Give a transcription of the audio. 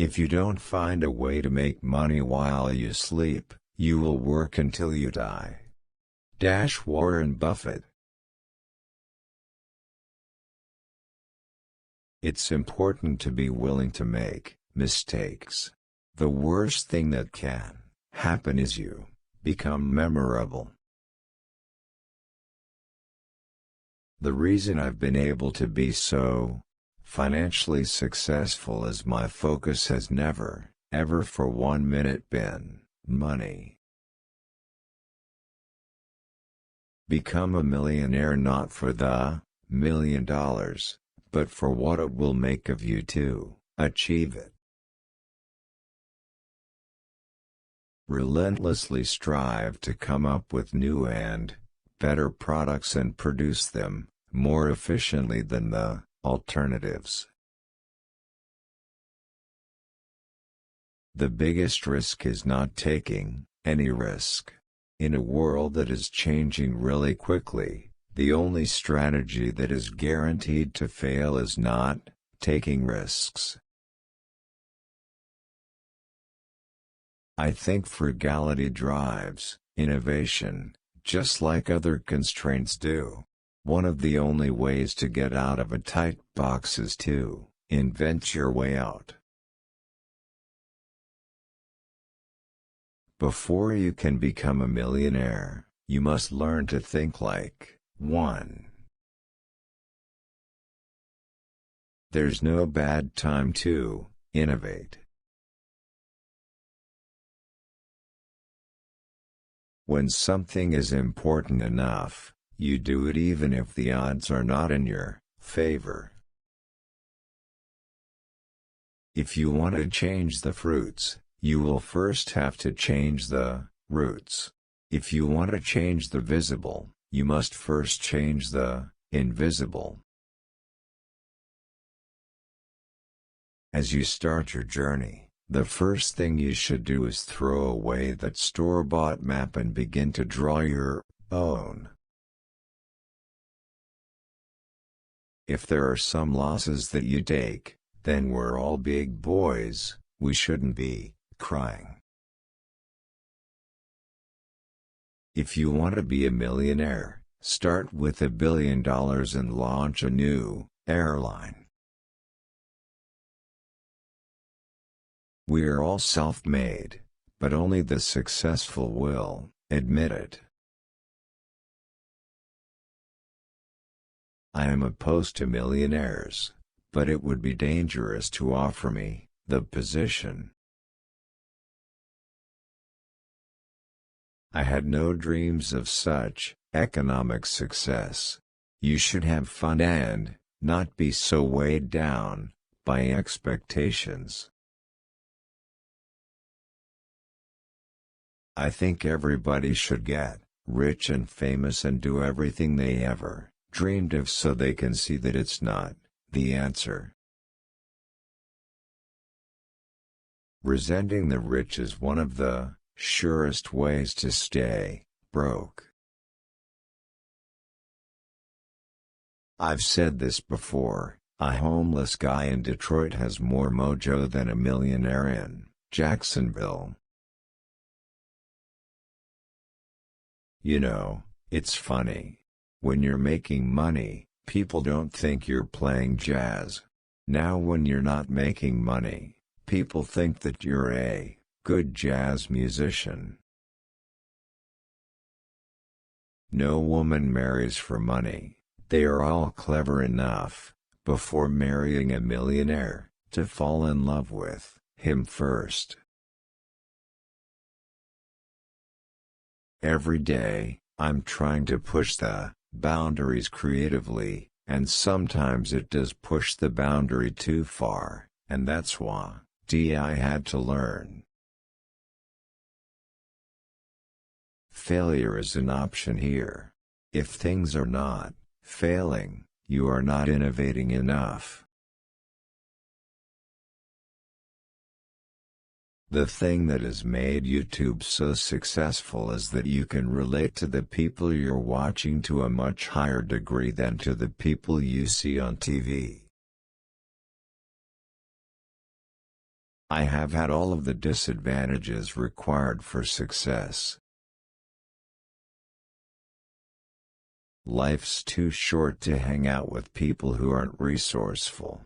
If you don't find a way to make money while you sleep, you will work until you die. Warren Buffett. It's important to be willing to make mistakes. The worst thing that can happen is you become memorable. The reason I've been able to be so financially successful is my focus has never, ever for 1 minute been money. Become a millionaire not for the $1 million, but for what it will make of you to achieve it. Relentlessly strive to come up with new and better products and produce them more efficiently than the alternatives. The biggest risk is not taking any risk. In a world that is changing really quickly, the only strategy that is guaranteed to fail is not taking risks. I think frugality drives innovation, just like other constraints do. One of the only ways to get out of a tight box is to invent your way out. Before you can become a millionaire, you must learn to think like one. There's no bad time to innovate. When something is important enough, you do it even if the odds are not in your favor. If you want to change the fruits, you will first have to change the roots. If you want to change the visible, you must first change the invisible. As you start your journey, the first thing you should do is throw away that store-bought map and begin to draw your own. If there are some losses that you take, then we're all big boys, we shouldn't be crying. If you want to be a millionaire, start with $1 billion and launch a new airline. We are all self-made, but only the successful will admit it. I am opposed to millionaires, but it would be dangerous to offer me the position. I had no dreams of such economic success. You should have fun and not be so weighed down by expectations. I think everybody should get rich and famous and do everything they ever dreamed of so they can see that it's not the answer. Resenting the rich is one of the surest ways to stay broke. I've said this before, a homeless guy in Detroit has more mojo than a millionaire in Jacksonville. You know, it's funny. When you're making money, people don't think you're playing jazz. Now when you're not making money, people think that you're a good jazz musician. No woman marries for money. They are all clever enough, before marrying a millionaire, to fall in love with him first. Every day, I'm trying to push the boundaries creatively, and sometimes it does push the boundary too far, and that's why I had to learn. Failure is an option here. If things are not failing, you are not innovating enough. The thing that has made YouTube so successful is that you can relate to the people you're watching to a much higher degree than to the people you see on TV. I have had all of the disadvantages required for success. Life's too short to hang out with people who aren't resourceful.